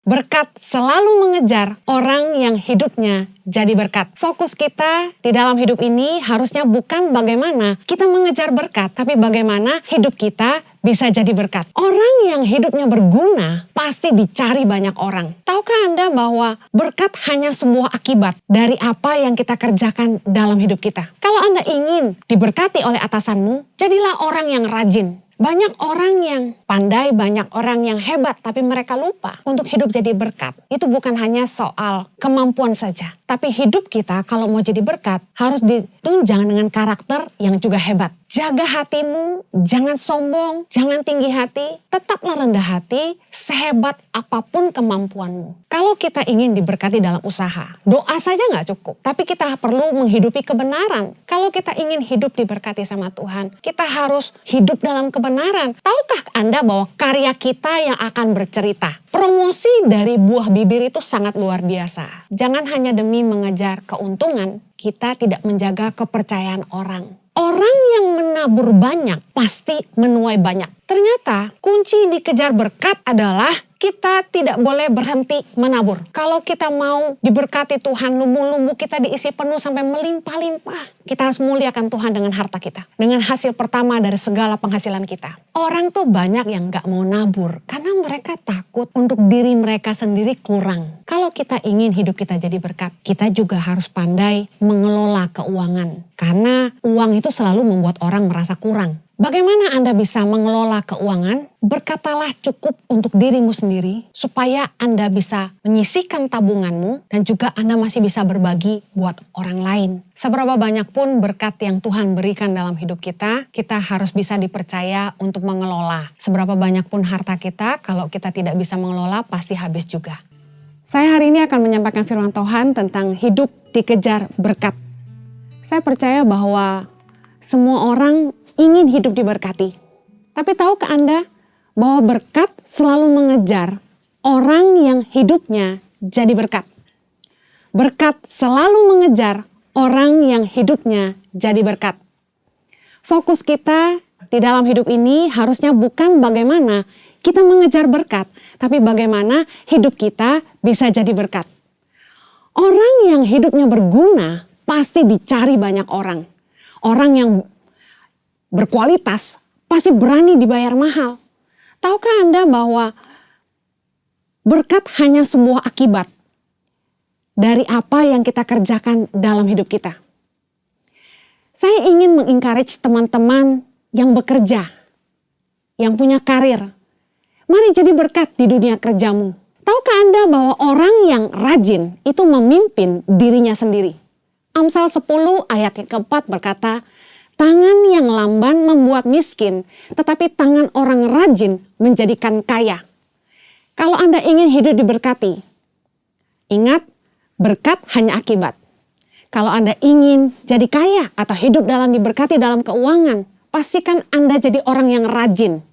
Berkat selalu mengejar orang yang hidupnya jadi berkat. Fokus kita di dalam hidup ini harusnya bukan bagaimana kita mengejar berkat, tapi bagaimana hidup kita bisa jadi berkat. Orang yang hidupnya berguna pasti dicari banyak orang. Tahukah Anda bahwa berkat hanya sebuah akibat dari apa yang kita kerjakan dalam hidup kita? Kalau Anda ingin diberkati oleh atasanmu, jadilah orang yang rajin. Banyak orang yang pandai, banyak orang yang hebat, tapi mereka lupa untuk hidup jadi berkat. Itu bukan hanya soal kemampuan saja. Tapi hidup kita kalau mau jadi berkat harus ditunjang dengan karakter yang juga hebat. Jaga hatimu, jangan sombong, jangan tinggi hati, tetaplah rendah hati, sehebat apapun kemampuanmu. Kalau kita ingin diberkati dalam usaha, doa saja nggak cukup. Tapi kita perlu menghidupi kebenaran. Kalau kita ingin hidup diberkati sama Tuhan, kita harus hidup dalam kebenaran. Tahukah Anda bahwa karya kita yang akan bercerita? Promosi dari buah bibir itu sangat luar biasa. Jangan hanya demi mengejar keuntungan, kita tidak menjaga kepercayaan orang. Orang yang menabur banyak pasti menuai banyak. Ternyata kunci dikejar berkat adalah kita tidak boleh berhenti menabur. Kalau kita mau diberkati Tuhan, lumbung-lumbung kita diisi penuh sampai melimpah-limpah. Kita harus muliakan Tuhan dengan harta kita. Dengan hasil pertama dari segala penghasilan kita. Orang tuh banyak yang gak mau nabur karena mereka takut untuk diri mereka sendiri kurang. Kalau kita ingin hidup kita jadi berkat, kita juga harus pandai mengelola keuangan. Karena uang itu selalu membuat orang merasa kurang. Bagaimana Anda bisa mengelola keuangan? Berkatalah cukup untuk dirimu sendiri supaya Anda bisa menyisihkan tabunganmu dan juga Anda masih bisa berbagi buat orang lain. Seberapa banyak pun berkat yang Tuhan berikan dalam hidup kita, kita harus bisa dipercaya untuk mengelola. Seberapa banyak pun harta kita, kalau kita tidak bisa mengelola pasti habis juga. Saya hari ini akan menyampaikan firman Tuhan tentang hidup dikejar berkat. Saya percaya bahwa semua orang ingin hidup diberkati. Tapi tahukah Anda bahwa berkat selalu mengejar orang yang hidupnya jadi berkat. Berkat selalu mengejar orang yang hidupnya jadi berkat. Fokus kita di dalam hidup ini harusnya bukan bagaimana kita mengejar berkat, tapi bagaimana hidup kita bisa jadi berkat. Orang yang hidupnya berguna pasti dicari banyak orang. Orang yang berkualitas pasti berani dibayar mahal. Tahukah Anda bahwa berkat hanya sebuah akibat dari apa yang kita kerjakan dalam hidup kita? Saya ingin mengencourage teman-teman yang bekerja, yang punya karir. Mari jadi berkat di dunia kerjamu. Tahukah Anda bahwa orang yang rajin itu memimpin dirinya sendiri? Amsal 10 ayat yang keempat berkata, tangan yang lamban membuat miskin, tetapi tangan orang rajin menjadikan kaya. Kalau Anda ingin hidup diberkati, ingat, berkat hanya akibat. Kalau Anda ingin jadi kaya atau hidup dalam diberkati dalam keuangan, pastikan Anda jadi orang yang rajin.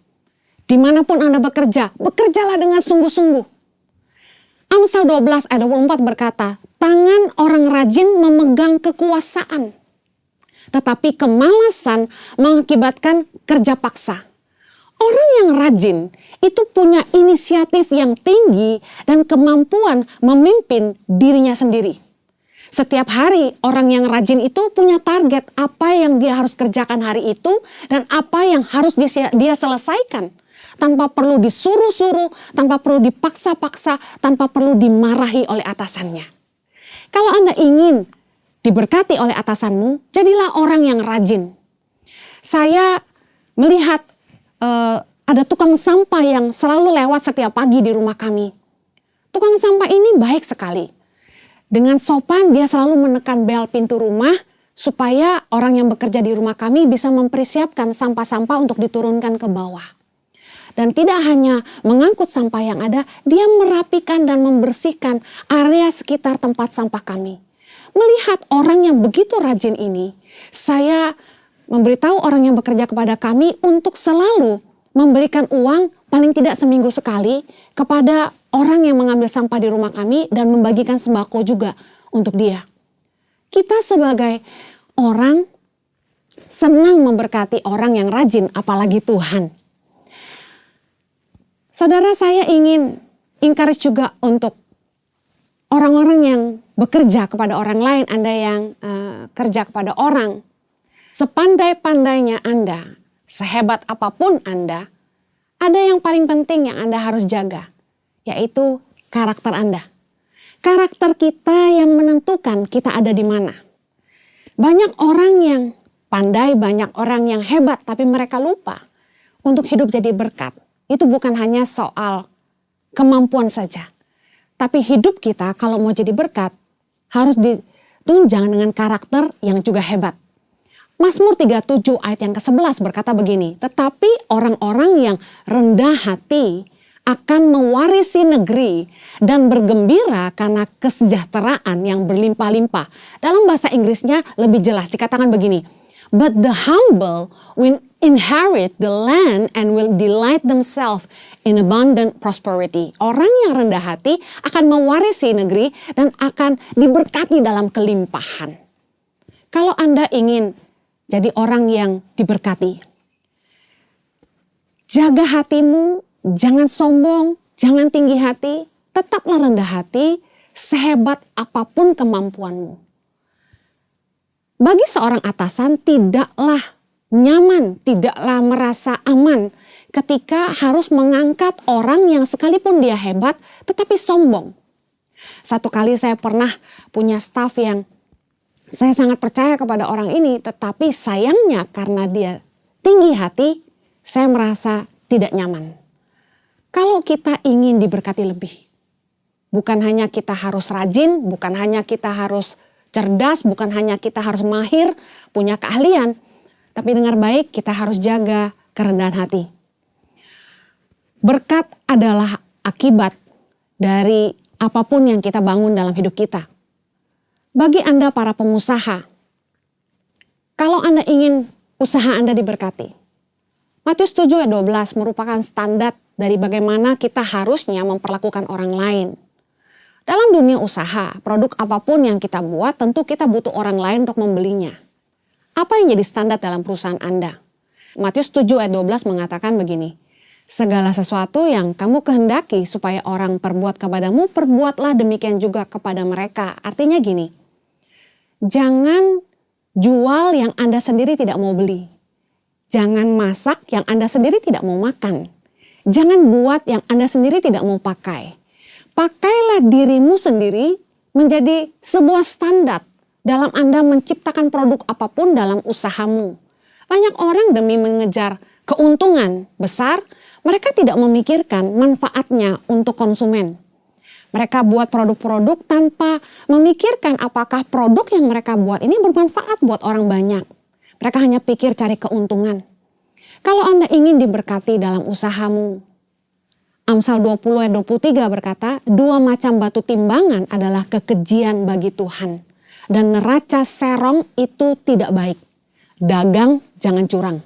Dimanapun Anda bekerja, bekerjalah dengan sungguh-sungguh. Amsal 12 ayat 24 berkata, tangan orang rajin memegang kekuasaan. Tetapi kemalasan mengakibatkan kerja paksa. Orang yang rajin itu punya inisiatif yang tinggi dan kemampuan memimpin dirinya sendiri. Setiap hari orang yang rajin itu punya target apa yang dia harus kerjakan hari itu dan apa yang harus dia selesaikan. Tanpa perlu disuruh-suruh, tanpa perlu dipaksa-paksa, tanpa perlu dimarahi oleh atasannya. Kalau Anda ingin diberkati oleh atasanmu, jadilah orang yang rajin. Saya melihat ada tukang sampah yang selalu lewat setiap pagi di rumah kami. Tukang sampah ini baik sekali. Dengan sopan dia selalu menekan bel pintu rumah supaya orang yang bekerja di rumah kami bisa mempersiapkan sampah-sampah untuk diturunkan ke bawah. Dan tidak hanya mengangkut sampah yang ada, dia merapikan dan membersihkan area sekitar tempat sampah kami. Melihat orang yang begitu rajin ini, saya memberitahu orang yang bekerja kepada kami untuk selalu memberikan uang paling tidak seminggu sekali kepada orang yang mengambil sampah di rumah kami dan membagikan sembako juga untuk dia. Kita sebagai orang senang memberkati orang yang rajin, apalagi Tuhan. Saudara, saya ingin encourage juga untuk orang-orang yang bekerja kepada orang lain, Anda yang kerja kepada orang. Sepandai-pandainya Anda, sehebat apapun Anda, ada yang paling penting yang Anda harus jaga, yaitu karakter Anda. Karakter kita yang menentukan kita ada di mana. Banyak orang yang pandai, banyak orang yang hebat, tapi mereka lupa untuk hidup jadi berkat. Itu bukan hanya soal kemampuan saja. Tapi hidup kita kalau mau jadi berkat harus ditunjang dengan karakter yang juga hebat. Mazmur 37 ayat yang ke-11 berkata begini, tetapi orang-orang yang rendah hati akan mewarisi negeri dan bergembira karena kesejahteraan yang berlimpah-limpah. Dalam bahasa Inggrisnya lebih jelas dikatakan begini, but the humble will inherit the land and will delight themselves in abundant prosperity. Orang yang rendah hati akan mewarisi negeri dan akan diberkati dalam kelimpahan. Kalau Anda ingin jadi orang yang diberkati, jaga hatimu, jangan sombong, jangan tinggi hati, tetaplah rendah hati sehebat apapun kemampuanmu. Bagi seorang atasan tidaklah nyaman, tidaklah merasa aman ketika harus mengangkat orang yang sekalipun dia hebat tetapi sombong. Satu kali saya pernah punya staf yang saya sangat percaya kepada orang ini, tetapi sayangnya karena dia tinggi hati, saya merasa tidak nyaman. Kalau kita ingin diberkati lebih, bukan hanya kita harus rajin, bukan hanya kita harus cerdas, bukan hanya kita harus mahir, punya keahlian, tapi dengar baik, kita harus jaga kerendahan hati. Berkat adalah akibat dari apapun yang kita bangun dalam hidup kita. Bagi Anda para pengusaha, kalau Anda ingin usaha Anda diberkati, Matius 7 ayat 12 merupakan standar dari bagaimana kita harusnya memperlakukan orang lain. Dalam dunia usaha, produk apapun yang kita buat tentu kita butuh orang lain untuk membelinya. Apa yang jadi standar dalam perusahaan Anda? Matius 7 ayat 12 mengatakan begini, segala sesuatu yang kamu kehendaki supaya orang perbuat kepadamu, perbuatlah demikian juga kepada mereka. Artinya gini, jangan jual yang Anda sendiri tidak mau beli. Jangan masak yang Anda sendiri tidak mau makan. Jangan buat yang Anda sendiri tidak mau pakai. Pakailah dirimu sendiri menjadi sebuah standar dalam Anda menciptakan produk apapun dalam usahamu. Banyak orang demi mengejar keuntungan besar, mereka tidak memikirkan manfaatnya untuk konsumen. Mereka buat produk-produk tanpa memikirkan apakah produk yang mereka buat ini bermanfaat buat orang banyak. Mereka hanya pikir cari keuntungan. Kalau Anda ingin diberkati dalam usahamu, Amsal 20 ayat 23 berkata, dua macam batu timbangan adalah kekejian bagi Tuhan. Dan neraca serong itu tidak baik. Dagang jangan curang.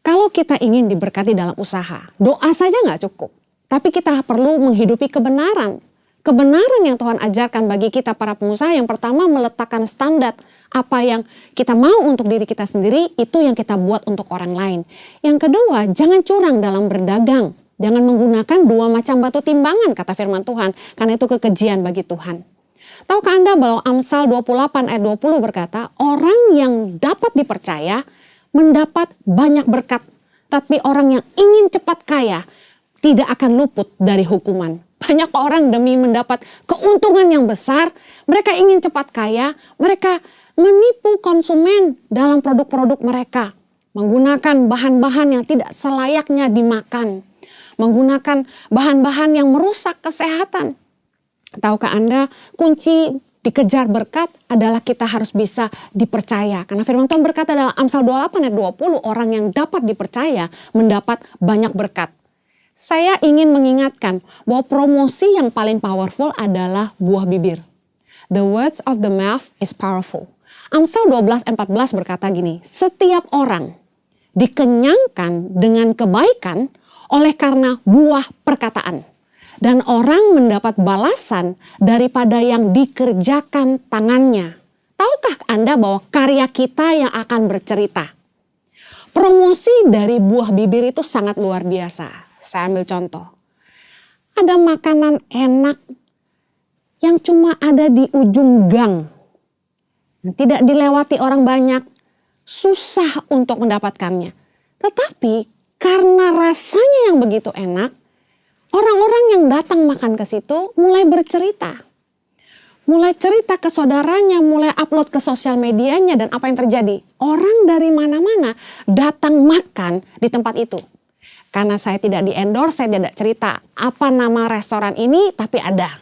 Kalau kita ingin diberkati dalam usaha, doa saja nggak cukup. Tapi kita perlu menghidupi kebenaran. Kebenaran yang Tuhan ajarkan bagi kita para pengusaha, yang pertama meletakkan standar apa yang kita mau untuk diri kita sendiri, itu yang kita buat untuk orang lain. Yang kedua, jangan curang dalam berdagang. Jangan menggunakan dua macam batu timbangan, kata firman Tuhan. Karena itu kekejian bagi Tuhan. Tahukah Anda bahwa Amsal 28 ayat 20 berkata, orang yang dapat dipercaya mendapat banyak berkat. Tapi orang yang ingin cepat kaya tidak akan luput dari hukuman. Banyak orang demi mendapat keuntungan yang besar, mereka ingin cepat kaya, mereka menipu konsumen dalam produk-produk mereka. Menggunakan bahan-bahan yang tidak selayaknya dimakan. Menggunakan bahan-bahan yang merusak kesehatan. Tahukah Anda, kunci dikejar berkat adalah kita harus bisa dipercaya. Karena firman Tuhan berkata dalam Amsal 28 ayat 20, orang yang dapat dipercaya mendapat banyak berkat. Saya ingin mengingatkan bahwa promosi yang paling powerful adalah buah bibir. The words of the mouth is powerful. Amsal 12 ayat 14 berkata gini, setiap orang dikenyangkan dengan kebaikan oleh karena buah perkataan. Dan orang mendapat balasan daripada yang dikerjakan tangannya. Tahukah Anda bahwa karya kita yang akan bercerita? Promosi dari buah bibir itu sangat luar biasa. Saya ambil contoh. ada makanan enak yang cuma ada di ujung gang, tidak dilewati orang banyak, susah untuk mendapatkannya. Tetapi karena rasanya yang begitu enak, orang-orang yang datang makan ke situ mulai bercerita. Mulai cerita ke saudaranya, mulai upload ke sosial medianya, dan apa yang terjadi? Orang dari mana-mana datang makan di tempat itu. Karena saya tidak di-endorse, saya tidak cerita apa nama restoran ini, tapi ada.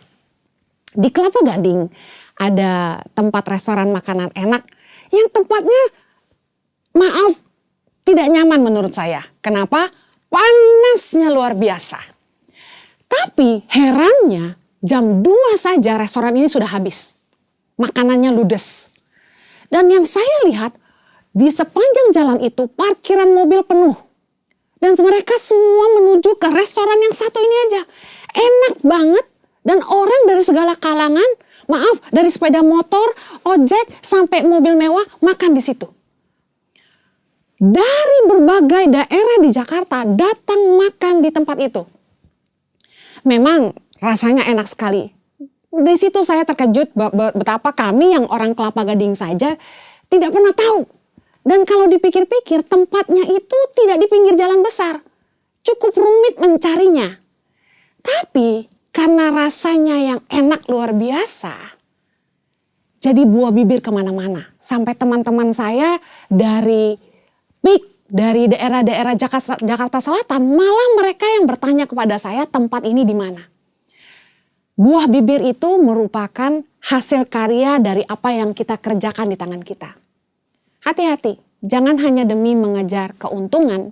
Di Kelapa Gading ada tempat restoran makanan enak yang tempatnya, maaf, tidak nyaman menurut saya. Kenapa? Panasnya luar biasa. Tapi herannya, jam 2 saja restoran ini sudah habis. Makanannya ludes. Dan yang saya lihat, di sepanjang jalan itu parkiran mobil penuh. Dan mereka semua menuju ke restoran yang satu ini aja. Enak banget. Dan orang dari segala kalangan, maaf, dari sepeda motor, ojek, sampai mobil mewah, makan di situ. Dari berbagai daerah di Jakarta datang makan di tempat itu. Memang rasanya enak sekali. Di situ saya terkejut betapa kami yang orang Kelapa Gading saja tidak pernah tahu. Dan kalau dipikir-pikir, tempatnya itu tidak di pinggir jalan besar. Cukup rumit mencarinya. Tapi karena rasanya yang enak luar biasa, jadi buah bibir kemana-mana. Sampai teman-teman saya dari daerah-daerah Jakarta Selatan, malah mereka yang bertanya kepada saya tempat ini di mana. Buah bibir itu merupakan hasil karya dari apa yang kita kerjakan di tangan kita. Hati-hati, jangan hanya demi mengejar keuntungan,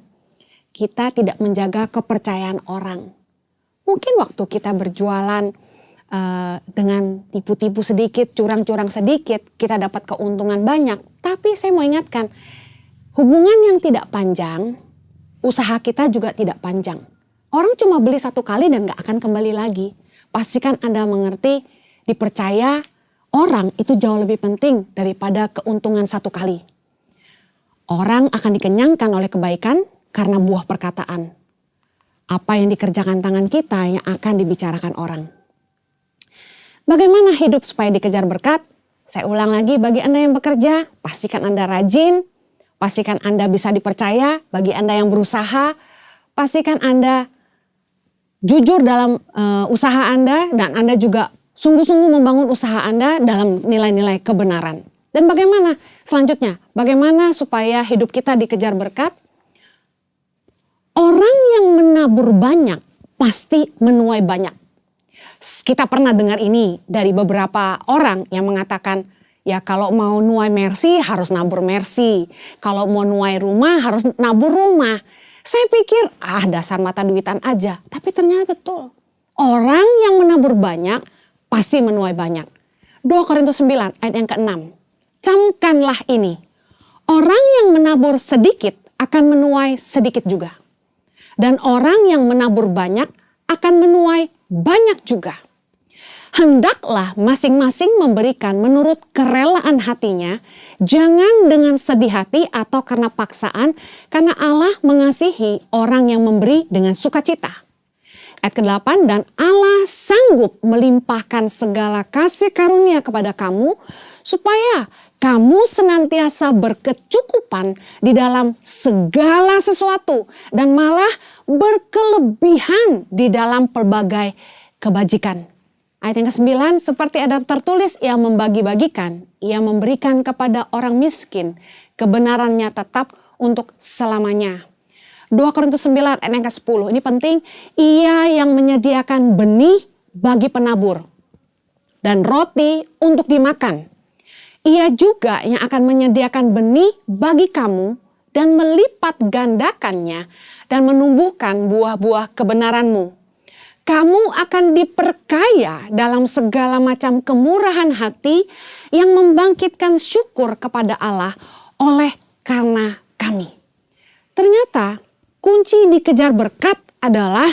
kita tidak menjaga kepercayaan orang. Mungkin waktu kita berjualan dengan tipu-tipu sedikit, curang-curang sedikit, kita dapat keuntungan banyak. Tapi saya mau ingatkan, hubungan yang tidak panjang, usaha kita juga tidak panjang. Orang cuma beli satu kali dan gak akan kembali lagi. Pastikan Anda mengerti, dipercaya orang itu jauh lebih penting daripada keuntungan satu kali. Orang akan dikenyangkan oleh kebaikan karena buah perkataan. Apa yang dikerjakan tangan kita yang akan dibicarakan orang. Bagaimana hidup supaya dikejar berkat? Saya ulang lagi, bagi Anda yang bekerja, pastikan Anda rajin, pastikan Anda bisa dipercaya. Bagi Anda yang berusaha, pastikan Anda jujur dalam usaha Anda, dan Anda juga sungguh-sungguh membangun usaha Anda dalam nilai-nilai kebenaran. Dan bagaimana selanjutnya? Bagaimana supaya hidup kita dikejar berkat? Orang yang menabur banyak pasti menuai banyak. Kita pernah dengar ini dari beberapa orang yang mengatakan, ya kalau mau nuai mercy harus nabur mercy. Kalau mau nuai rumah harus nabur rumah. Saya pikir, dasar mata duitan aja. Tapi ternyata betul. Orang yang menabur banyak pasti menuai banyak. 2 Korintus 9 ayat yang ke-6. Camkanlah ini. Orang yang menabur sedikit akan menuai sedikit juga. Dan orang yang menabur banyak akan menuai banyak juga. Hendaklah masing-masing memberikan menurut kerelaan hatinya, jangan dengan sedih hati atau karena paksaan, karena Allah mengasihi orang yang memberi dengan sukacita. Ayat ke-8, dan Allah sanggup melimpahkan segala kasih karunia kepada kamu, supaya kamu senantiasa berkecukupan di dalam segala sesuatu, dan malah berkelebihan di dalam pelbagai kebajikan. Ayat yang ke-9, seperti ada tertulis, ia membagi-bagikan, ia memberikan kepada orang miskin, kebenarannya tetap untuk selamanya. 2 Korintus 9 ayat yang ke-10, ini penting, ia yang menyediakan benih bagi penabur dan roti untuk dimakan. Ia juga yang akan menyediakan benih bagi kamu dan melipat gandakannya dan menumbuhkan buah-buah kebenaranmu. Kamu akan diperkaya dalam segala macam kemurahan hati yang membangkitkan syukur kepada Allah oleh karena kami. Ternyata kunci dikejar berkat adalah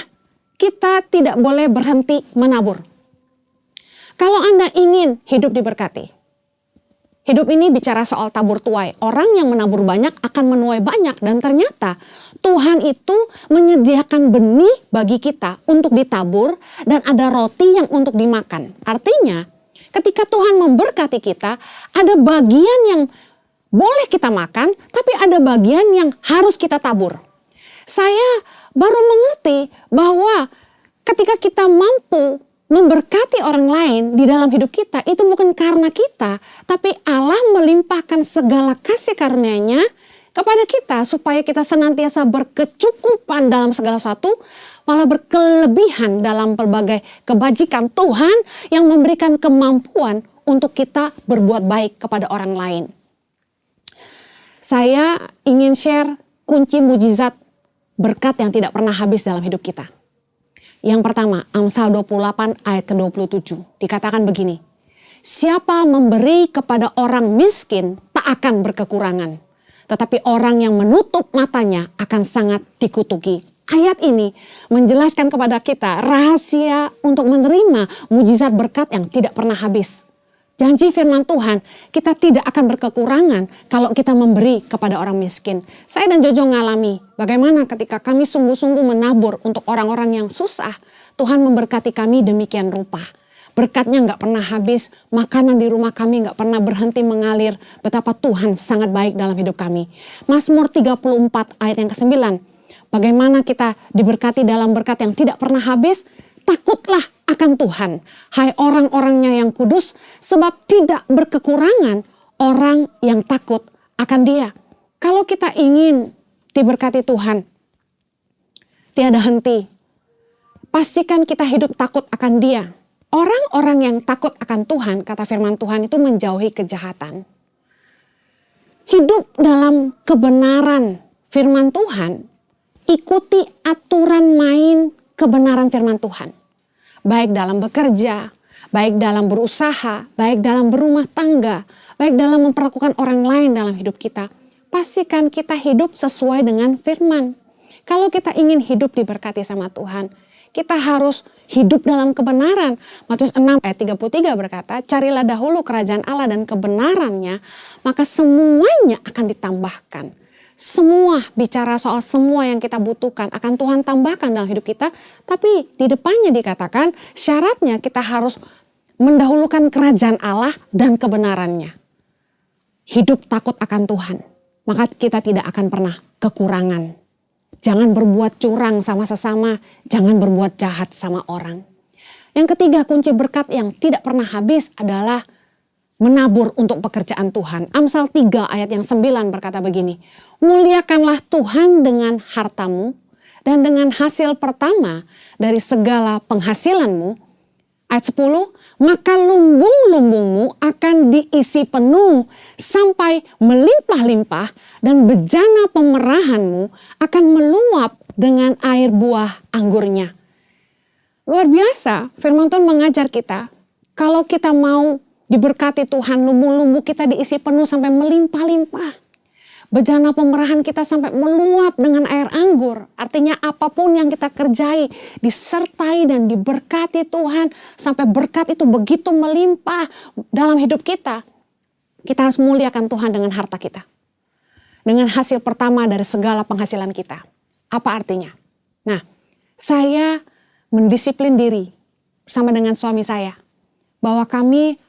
kita tidak boleh berhenti menabur. Kalau Anda ingin hidup diberkati, Hidup ini bicara soal tabur tuai. Orang yang menabur banyak akan menuai banyak. Dan ternyata Tuhan itu menyediakan benih bagi kita untuk ditabur dan ada roti yang untuk dimakan. Artinya ketika Tuhan memberkati kita, ada bagian yang boleh kita makan, tapi ada bagian yang harus kita tabur. Saya baru mengerti bahwa ketika kita mampu memberkati orang lain di dalam hidup kita, itu bukan karena kita, tapi Allah melimpahkan segala kasih karunia-Nya kepada kita supaya kita senantiasa berkecukupan dalam segala sesuatu, malah berkelebihan dalam berbagai kebajikan Tuhan yang memberikan kemampuan untuk kita berbuat baik kepada orang lain. Saya ingin share kunci mujizat berkat yang tidak pernah habis dalam hidup kita. Yang pertama, Amsal 28 ayat ke-27. Dikatakan begini, siapa memberi kepada orang miskin tak akan berkekurangan, tetapi orang yang menutup matanya akan sangat dikutuki. Ayat ini menjelaskan kepada kita rahasia untuk menerima mujizat berkat yang tidak pernah habis. Janji firman Tuhan, kita tidak akan berkekurangan kalau kita memberi kepada orang miskin. Saya dan Jojo ngalami bagaimana ketika kami sungguh-sungguh menabur untuk orang-orang yang susah, Tuhan memberkati kami demikian rupa. Berkatnya nggak pernah habis, makanan di rumah kami nggak pernah berhenti mengalir. Betapa Tuhan sangat baik dalam hidup kami. Mazmur 34 ayat yang ke-9. Bagaimana kita diberkati dalam berkat yang tidak pernah habis? Takutlah akan Tuhan, hai orang-orangnya yang kudus, sebab tidak berkekurangan orang yang takut akan Dia. Kalau kita ingin diberkati Tuhan, tiada henti, pastikan kita hidup takut akan Dia. Orang-orang yang takut akan Tuhan, kata firman Tuhan, itu menjauhi kejahatan. Hidup dalam kebenaran firman Tuhan, ikuti aturan main kebenaran firman Tuhan. Baik dalam bekerja, baik dalam berusaha, baik dalam berumah tangga, baik dalam memperlakukan orang lain dalam hidup kita. Pastikan kita hidup sesuai dengan firman. Kalau kita ingin hidup diberkati sama Tuhan, kita harus hidup dalam kebenaran. Matius 6 ayat 33 berkata, carilah dahulu kerajaan Allah dan kebenarannya, maka semuanya akan ditambahkan. Semua bicara soal semua yang kita butuhkan akan Tuhan tambahkan dalam hidup kita. Tapi di depannya dikatakan syaratnya kita harus mendahulukan kerajaan Allah dan kebenarannya. Hidup takut akan Tuhan, maka kita tidak akan pernah kekurangan. Jangan berbuat curang sama sesama, jangan berbuat jahat sama orang. Yang ketiga, kunci berkat yang tidak pernah habis adalah menabur untuk pekerjaan Tuhan. Amsal 3 ayat yang 9 berkata begini, muliakanlah Tuhan dengan hartamu dan dengan hasil pertama dari segala penghasilanmu. Ayat 10, maka lumbung-lumbungmu akan diisi penuh sampai melimpah-limpah dan bejana pemerahanmu akan meluap dengan air buah anggurnya. Luar biasa, firman Tuhan mengajar kita, kalau kita mau diberkati Tuhan, lumbung-lumbung kita diisi penuh sampai melimpah-limpah. Bejana pemerahan kita sampai meluap dengan air anggur. Artinya apapun yang kita kerjai disertai dan diberkati Tuhan sampai berkat itu begitu melimpah dalam hidup kita. Kita harus muliakan Tuhan dengan harta kita. Dengan hasil pertama dari segala penghasilan kita. Apa artinya? Nah, saya mendisiplin diri bersama dengan suami saya bahwa kami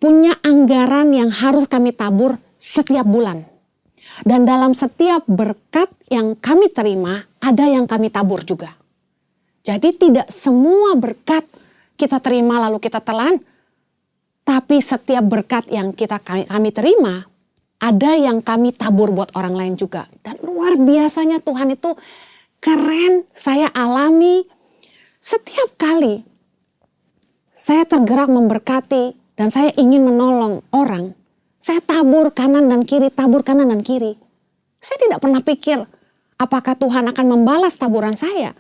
punya anggaran yang harus kami tabur setiap bulan. Dan dalam setiap berkat yang kami terima, ada yang kami tabur juga. Jadi tidak semua berkat kita terima lalu kita telan, tapi setiap berkat yang kami terima, ada yang kami tabur buat orang lain juga. Dan luar biasanya Tuhan itu keren, saya alami setiap kali saya tergerak memberkati, dan saya ingin menolong orang, saya tabur kanan dan kiri, tabur kanan dan kiri. Saya tidak pernah pikir apakah Tuhan akan membalas taburan saya.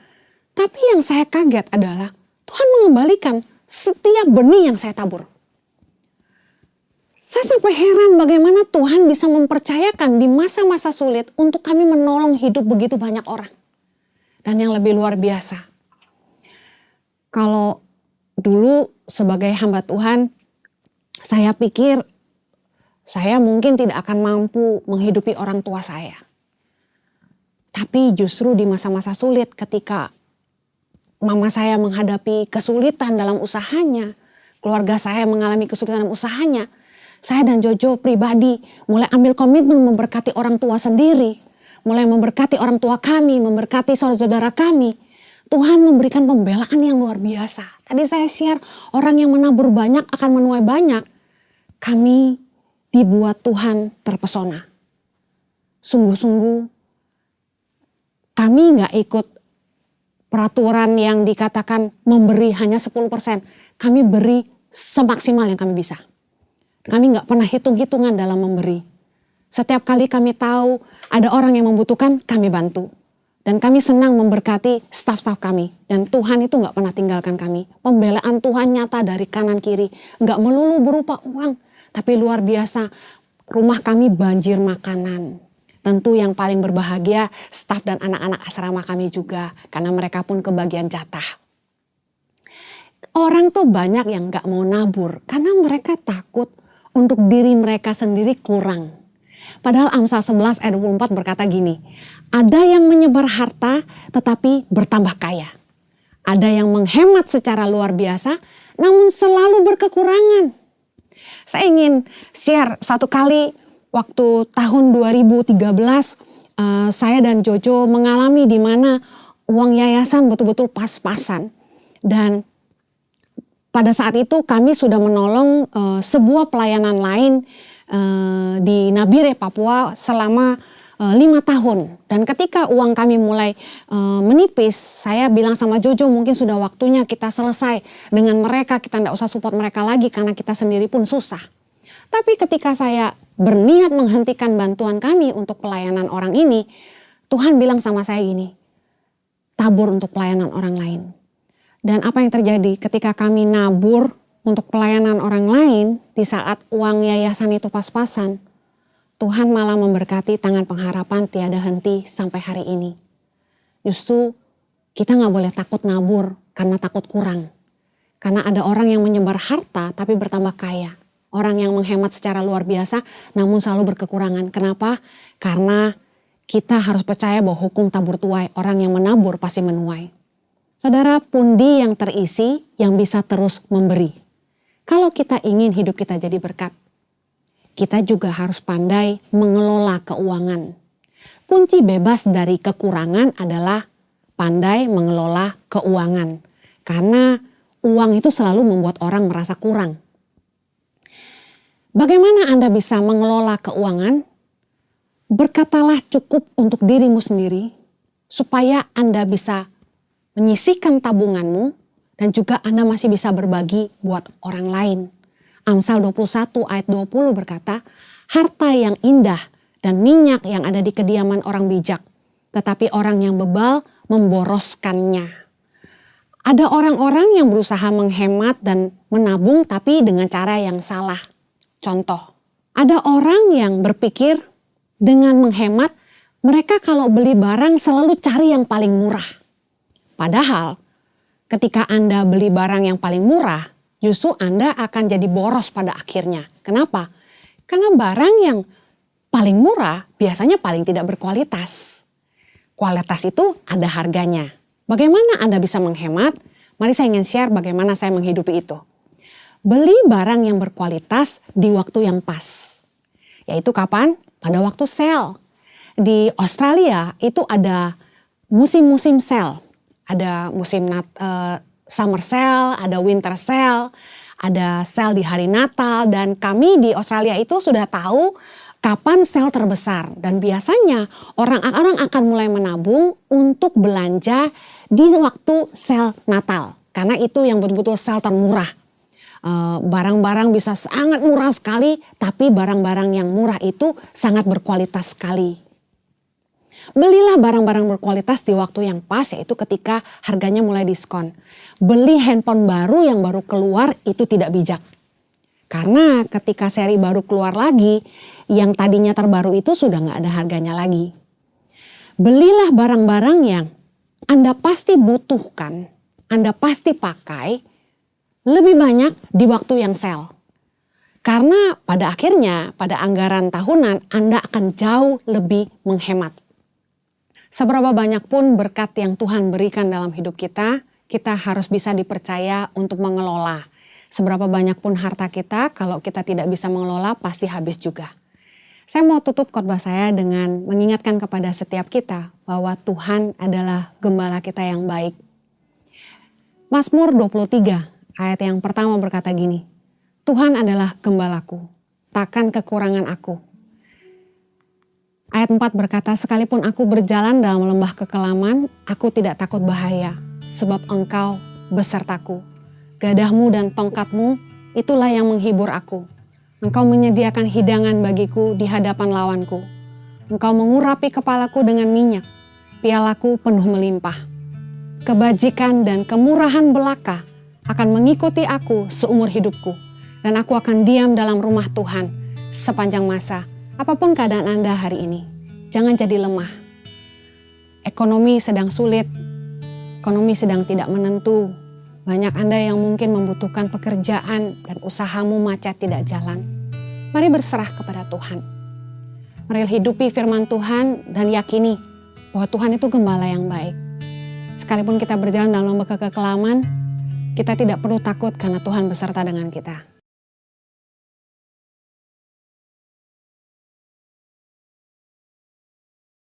Tapi yang saya kaget adalah Tuhan mengembalikan setiap benih yang saya tabur. Saya sampai heran bagaimana Tuhan bisa mempercayakan di masa-masa sulit untuk kami menolong hidup begitu banyak orang. Dan yang lebih luar biasa, kalau dulu sebagai hamba Tuhan, saya pikir saya mungkin tidak akan mampu menghidupi orang tua saya. Tapi justru di masa-masa sulit ketika mama saya menghadapi kesulitan dalam usahanya, keluarga saya mengalami kesulitan dalam usahanya, saya dan Jojo pribadi mulai ambil komitmen memberkati orang tua sendiri, mulai memberkati orang tua kami, memberkati saudara-saudara kami. Tuhan memberikan pembelaan yang luar biasa. Tadi saya share, orang yang menabur banyak akan menuai banyak. Kami dibuat Tuhan terpesona. Sungguh-sungguh kami gak ikut peraturan yang dikatakan memberi hanya 10%. Kami beri semaksimal yang kami bisa. Kami gak pernah hitung-hitungan dalam memberi. Setiap kali kami tahu ada orang yang membutuhkan, kami bantu. Dan kami senang memberkati staf-staf kami. Dan Tuhan itu gak pernah tinggalkan kami. Pembelaan Tuhan nyata dari kanan kiri. Gak melulu berupa uang. Tapi luar biasa, rumah kami banjir makanan. Tentu yang paling berbahagia staf dan anak-anak asrama kami juga. Karena mereka pun kebagian jatah. Orang tuh banyak yang gak mau nabur. Karena mereka takut untuk diri mereka sendiri kurang. Padahal Amsal 11 ayat 24 berkata gini. Ada yang menyebar harta tetapi bertambah kaya. Ada yang menghemat secara luar biasa namun selalu berkekurangan. Saya ingin share satu kali. Waktu tahun 2013 saya dan Jojo mengalami di mana uang yayasan betul-betul pas-pasan. Dan pada saat itu kami sudah menolong sebuah pelayanan lain di Nabire, Papua selama 5 tahun. Dan ketika uang kami mulai menipis, saya bilang sama Jojo mungkin sudah waktunya kita selesai dengan mereka. Kita tidak usah support mereka lagi karena kita sendiri pun susah. Tapi ketika saya berniat menghentikan bantuan kami untuk pelayanan orang ini, Tuhan bilang sama saya gini, tabur untuk pelayanan orang lain. Dan apa yang terjadi ketika kami nabur untuk pelayanan orang lain di saat uang yayasan itu pas-pasan, Tuhan malah memberkati tangan pengharapan tiada henti sampai hari ini. Justru kita gak boleh takut nabur karena takut kurang. Karena ada orang yang menyebar harta tapi bertambah kaya. Orang yang menghemat secara luar biasa namun selalu berkekurangan. Kenapa? Karena kita harus percaya bahwa hukum tabur tuai. Orang yang menabur pasti menuai. Saudara, pundi yang terisi yang bisa terus memberi. Kalau kita ingin hidup kita jadi berkat, kita juga harus pandai mengelola keuangan. Kunci bebas dari kekurangan adalah pandai mengelola keuangan. Karena uang itu selalu membuat orang merasa kurang. Bagaimana Anda bisa mengelola keuangan? Berkatalah cukup untuk dirimu sendiri supaya Anda bisa menyisihkan tabunganmu dan juga Anda masih bisa berbagi buat orang lain. Amsal 21 ayat 20 berkata, harta yang indah dan minyak yang ada di kediaman orang bijak, tetapi orang yang bebal memboroskannya. Ada orang-orang yang berusaha menghemat dan menabung tapi dengan cara yang salah. Contoh, ada orang yang berpikir dengan menghemat, mereka kalau beli barang selalu cari yang paling murah. Padahal ketika Anda beli barang yang paling murah, justru Anda akan jadi boros pada akhirnya. Kenapa? Karena barang yang paling murah biasanya paling tidak berkualitas. Kualitas itu ada harganya. Bagaimana Anda bisa menghemat? Mari saya ingin share bagaimana saya menghidupi itu. Beli barang yang berkualitas di waktu yang pas. Yaitu kapan? Pada waktu sale. Di Australia itu ada musim-musim sale. Ada musim summer sale, ada winter sale, ada sale di hari Natal. Dan kami di Australia itu sudah tahu kapan sale terbesar. Dan biasanya orang-orang akan mulai menabung untuk belanja di waktu sale Natal. Karena itu yang betul-betul sale termurah. Barang-barang bisa sangat murah sekali, tapi barang-barang yang murah itu sangat berkualitas sekali. Belilah barang-barang berkualitas di waktu yang pas, yaitu ketika harganya mulai diskon. Beli handphone baru yang baru keluar itu tidak bijak. Karena ketika seri baru keluar lagi, yang tadinya terbaru itu sudah nggak ada harganya lagi. Belilah barang-barang yang Anda pasti butuhkan, Anda pasti pakai, lebih banyak di waktu yang sale. Karena pada akhirnya, pada anggaran tahunan, Anda akan jauh lebih menghemat. Seberapa banyak pun berkat yang Tuhan berikan dalam hidup kita, kita harus bisa dipercaya untuk mengelola. Seberapa banyak pun harta kita, kalau kita tidak bisa mengelola, pasti habis juga. Saya mau tutup khotbah saya dengan mengingatkan kepada setiap kita bahwa Tuhan adalah gembala kita yang baik. Mazmur 23 ayat yang pertama berkata gini, Tuhan adalah gembalaku, takkan kekurangan aku. Ayat 4 berkata, sekalipun aku berjalan dalam lembah kekelaman, aku tidak takut bahaya, sebab Engkau besertaku. Gadahmu dan tongkatmu, itulah yang menghibur aku. Engkau menyediakan hidangan bagiku di hadapan lawanku. Engkau mengurapi kepalaku dengan minyak, pialaku penuh melimpah. Kebajikan dan kemurahan belaka akan mengikuti aku seumur hidupku. Dan aku akan diam dalam rumah Tuhan sepanjang masa. Apapun keadaan Anda hari ini, jangan jadi lemah. Ekonomi sedang sulit, ekonomi sedang tidak menentu. Banyak Anda yang mungkin membutuhkan pekerjaan dan usahamu macet tidak jalan. Mari berserah kepada Tuhan. Mari hidupi firman Tuhan dan yakini bahwa Tuhan itu gembala yang baik. Sekalipun kita berjalan dalam lembah kekelaman, kita tidak perlu takut karena Tuhan beserta dengan kita.